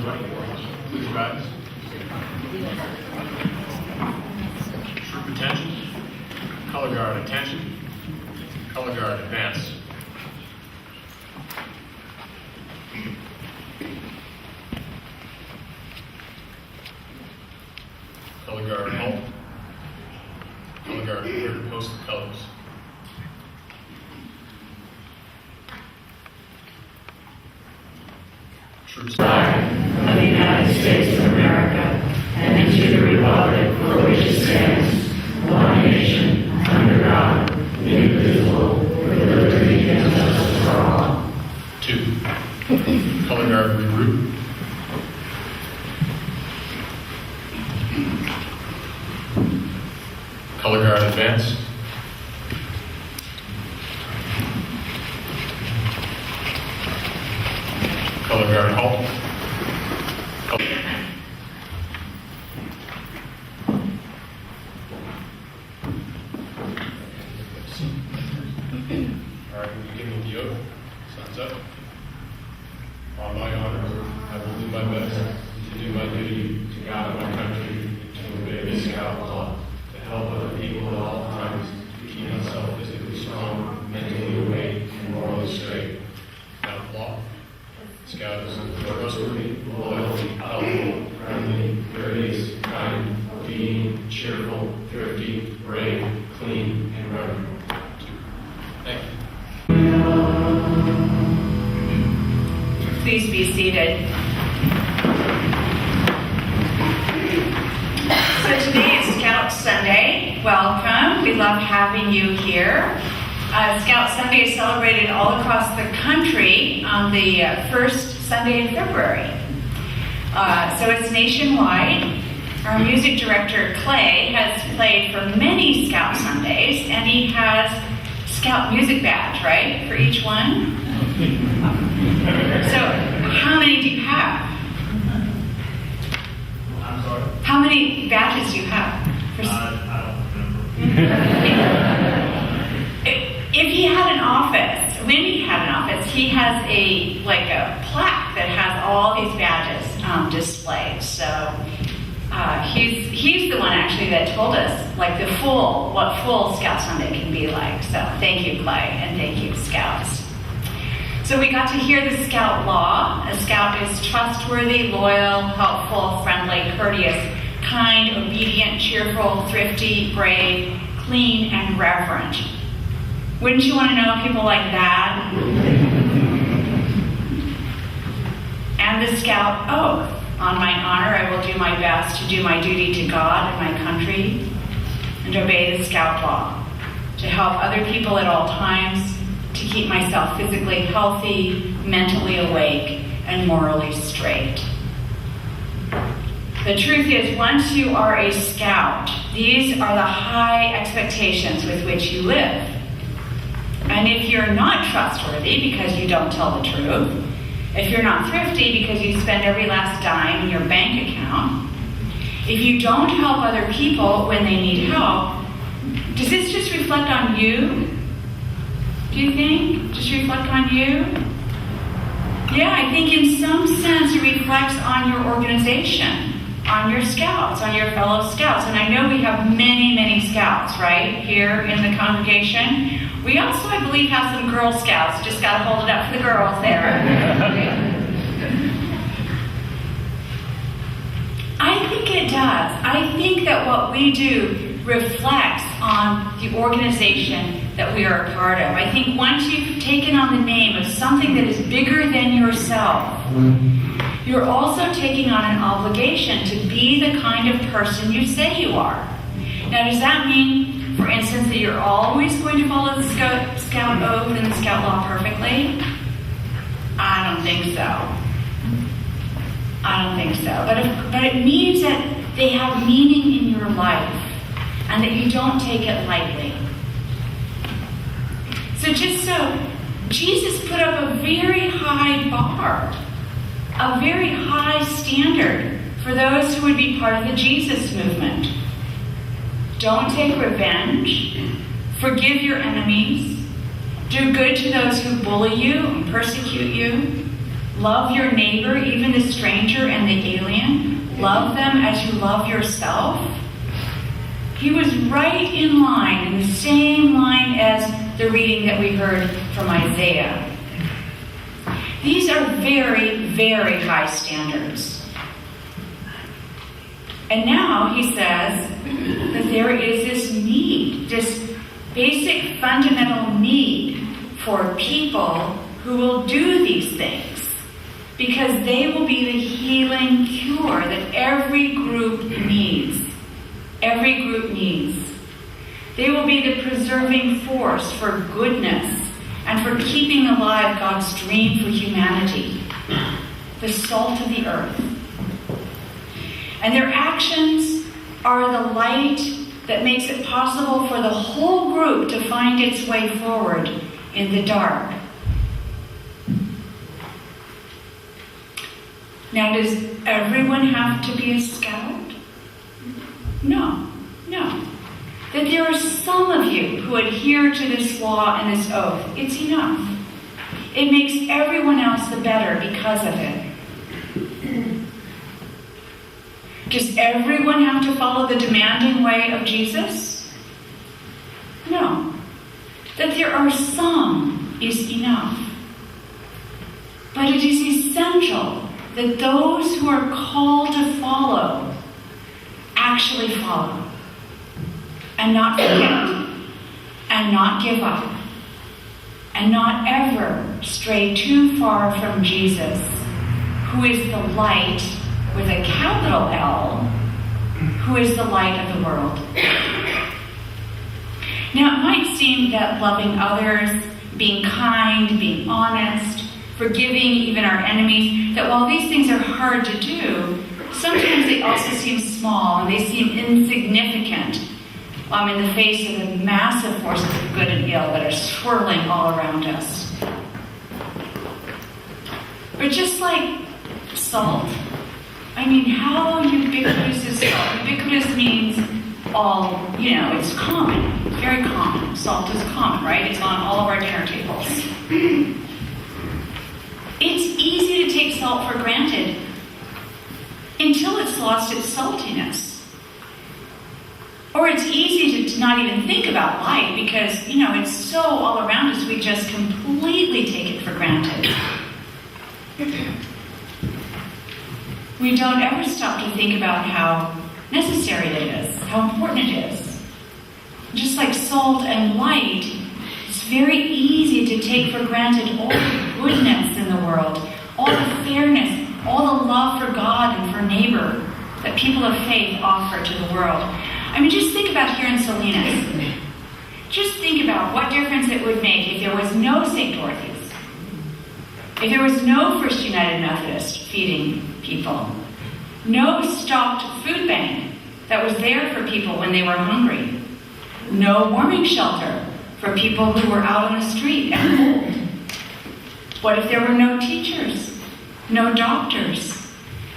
everybody. Please rise. Troop attention. Color guard attention. Color guard advance. Color guard halt. Color guard prepare to post the colors. Troops. Of the United States of America, and to the republic for which it stands, one nation, under God, indivisible, with liberty and justice for all. 2. Color guard regroup. Color guard advance. Color guard halt. All right, we begin with the oath. Signs up. On my honor, I will do my best to do my duty to God and my country, to obey the Scout law, to help other people at all times, to keep myself physically strong, mentally awake, and morally straight. Scout law. Scout is trustworthy, loyal, helpful, friendly, courteous, kind, obedient, cheerful, thrifty, brave, clean, and reverent. Thank you. Please be seated. So today is Scout Sunday. Welcome. We love having you here. Scout Sunday is celebrated all across the country on the first Sunday in February. So it's nationwide. Our music director, Clay, has played for many Scout Sundays, and he has Scout music badge, right, for each one? So how many do you have? I'm sorry? How many badges do you have? I don't remember. If he had an office, when he had an office, he has a plaque that has all these badges displayed. So he's the one actually that told us what full Scout Sunday can be like. So thank you, Clay, and thank you, Scouts. So we got to hear the Scout law. A Scout is trustworthy, loyal, helpful, friendly, courteous, kind, obedient, cheerful, thrifty, brave, clean, and reverent. Wouldn't you want to know people like that? And the Scout oath. On my honor, I will do my best to do my duty to God and my country and obey the Scout law, to help other people at all times, to keep myself physically healthy, mentally awake, and morally straight. The truth is, once you are a Scout, these are the high expectations with which you live. And if you're not trustworthy because you don't tell the truth, if you're not thrifty because you spend every last dime in your bank account, if you don't help other people when they need help, does this just reflect on you? Do you think? Just reflect on you? Yeah, I think in some sense it reflects on your organization, on your Scouts, on your fellow Scouts. And I know we have many, many Scouts, right, here in the congregation. We also, I believe, have some Girl Scouts. Just got to hold it up for the girls there. I think it does. I think that what we do reflects on the organization that we are a part of. I think once you've taken on the name of something that is bigger than yourself, you're also taking on an obligation to be the kind of person you say you are. Now, does that mean, for instance, that you're always going to follow the Scout oath and the Scout law perfectly? I don't think so. I don't think so. But it means that they have meaning in your life and that you don't take it lightly. So Jesus put up a very high bar, a very high standard for those who would be part of the Jesus movement. Don't take revenge. Forgive your enemies. Do good to those who bully you and persecute you. Love your neighbor, even the stranger and the alien. Love them as you love yourself. He was right in line, in the same line as the reading that we heard from Isaiah. These are very, very high standards. And now he says that there is this need, this basic fundamental need for people who will do these things, because they will be the healing cure that every group needs. Every group needs. They will be the preserving force for goodness and for keeping alive God's dream for humanity, the salt of the earth. And their actions are the light that makes it possible for the whole group to find its way forward in the dark. Now, does everyone have to be a scout? No. That there are some of you who adhere to this law and this oath, it's enough. It makes everyone else the better because of it. Does everyone have to follow the demanding way of Jesus? No. That there are some is enough. But it is essential that those who are called to follow actually follow, and not forget, and not give up, and not ever stray too far from Jesus, who is the light with a capital L, who is the light of the world. Now, it might seem that loving others, being kind, being honest, forgiving even our enemies, that while these things are hard to do, sometimes they also seem small and they seem insignificant in the face of the massive forces of good and ill that are swirling all around us. But just like salt, how ubiquitous is salt? Ubiquitous means all, it's common. It's very common. Salt is common, right? It's on all of our dinner tables. It's easy to take salt for granted until it's lost its saltiness. Or it's easy to not even think about light because, it's so all around us, we just completely take it for granted. We don't ever stop to think about how necessary it is, how important it is. Just like salt and light, it's very easy to take for granted all the goodness in the world, all the fairness, all the love for God and for neighbor that people of faith offer to the world. Just think about here in Salinas. Just think about what difference it would make if there was no St. Dorothy's, if there was no First United Methodist feeding people, no stocked food bank that was there for people when they were hungry, no warming shelter for people who were out on the street and cold. What if there were no teachers, no doctors,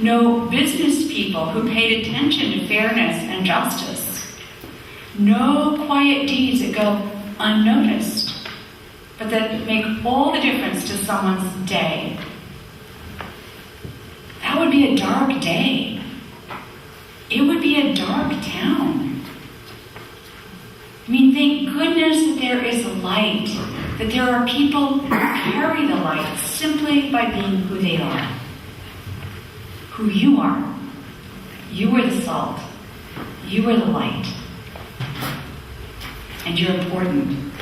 no business people who paid attention to fairness and justice, no quiet deeds that go unnoticed, but that make all the difference to someone's day? That would be a dark day. It would be a dark town. Thank goodness that there is light, that there are people who carry the light simply by being who they are. Who you are. You are the salt. You are the light. And you're important.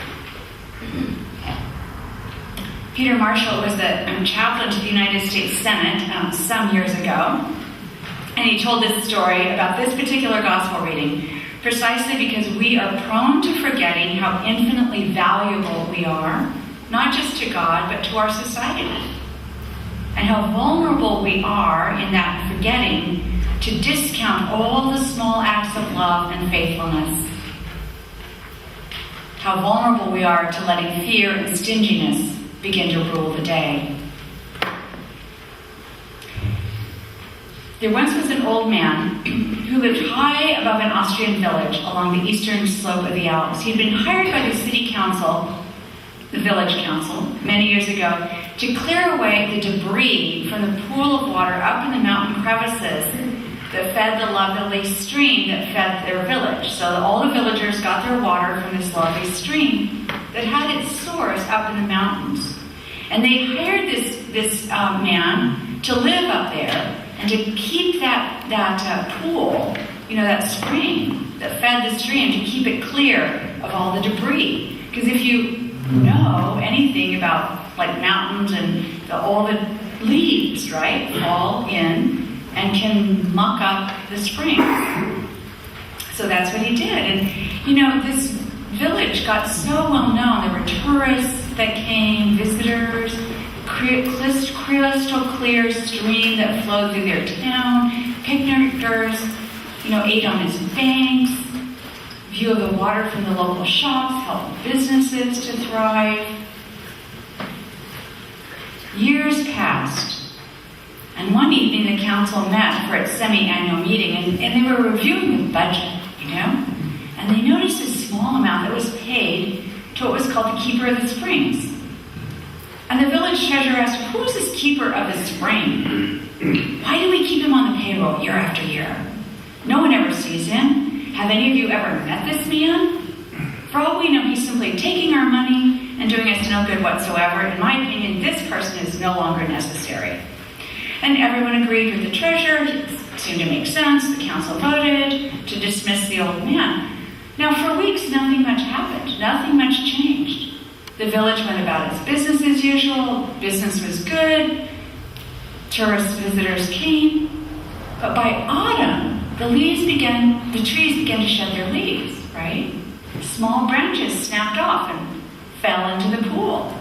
Peter Marshall was the chaplain to the United States Senate some years ago, and he told this story about this particular gospel reading precisely because we are prone to forgetting how infinitely valuable we are, not just to God, but to our society, and how vulnerable we are in that forgetting to discount all the small acts of love and faithfulness. How vulnerable we are to letting fear and stinginess begin to rule the day. There once was an old man who lived high above an Austrian village along the eastern slope of the Alps. He'd been hired by the city council, the village council, many years ago, to clear away the debris from the pool of water up in the mountain crevices that fed the lovely stream that fed their village. So all the villagers got their water from this lovely stream that had its source up in the mountains. And they hired this man to live up there and to keep that pool, that spring that fed the stream, to keep it clear of all the debris. Because if you know anything about like mountains and all the leaves, right, fall in and can muck up the springs. So that's what he did. And this village got so well known. There were tourists that came, visitors, crystal clear stream that flowed through their town, picnickers, ate on its banks. View of the water from the local shops helped businesses to thrive. Years passed, and one evening the council met for its semi-annual meeting, and they were reviewing the budget, and they noticed a small amount that was paid to what was called the keeper of the springs. And the village treasurer asked, "Who is this keeper of the spring? Why do we keep him on the payroll year after year? No one ever sees him. Have any of you ever met this man? For all we know, he's simply taking our money and doing us no good whatsoever. In my opinion, this person is no longer necessary." And everyone agreed with the treasurer. It seemed to make sense. The council voted to dismiss the old man. Now, for weeks, nothing much happened. Nothing much changed. The village went about its business as usual. Business was good. Tourist visitors came. But by autumn, the trees began to shed their leaves, right? Small branches snapped off and fell into the pool.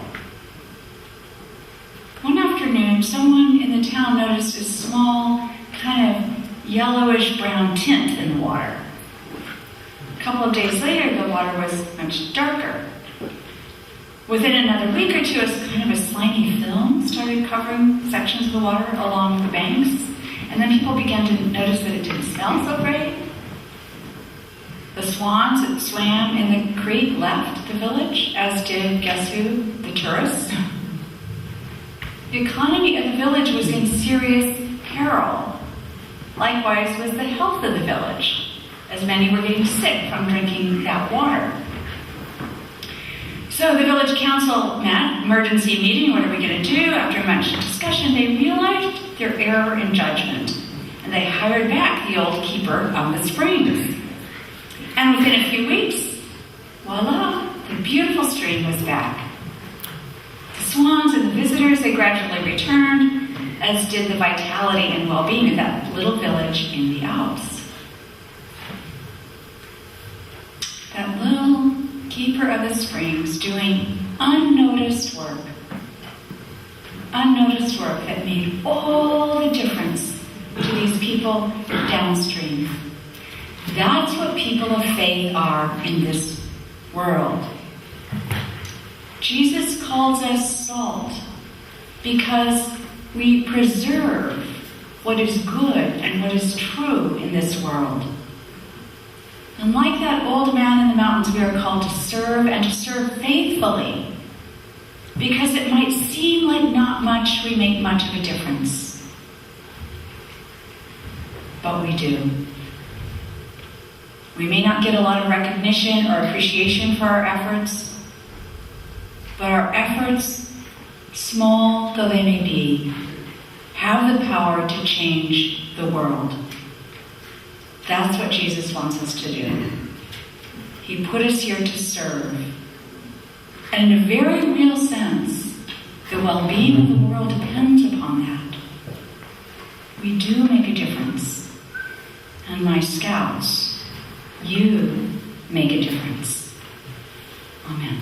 One afternoon, someone in the town noticed a small, kind of yellowish-brown tint in the water. A couple of days later, the water was much darker. Within another week or two, a kind of a slimy film started covering sections of the water along the banks. And then people began to notice that it didn't smell so great. The swans that swam in the creek left the village, as did, guess who? The tourists. The economy of the village was in serious peril. Likewise was the health of the village, as many were getting sick from drinking that water. So the village council met, emergency meeting, what are we going to do? After much discussion, they realized their error in judgment, and they hired back the old keeper of the springs. And within a few weeks, voila, the beautiful stream was back. The swans and the visitors, they gradually returned, as did the vitality and well-being of that little village in the Alps. That little keeper of the springs doing unnoticed work that made all the difference to these people downstream. That's what people of faith are in this world. Jesus calls us salt because we preserve what is good and what is true in this world. And like that old man in the mountains, we are called to serve, and to serve faithfully. Because it might seem like not much, we make much of a difference. But we do. We may not get a lot of recognition or appreciation for our efforts, but our efforts, small though they may be, have the power to change the world. That's what Jesus wants us to do. He put us here to serve. And in a very real sense, the well-being of the world depends upon that. We do make a difference. And my scouts, you make a difference. Amen.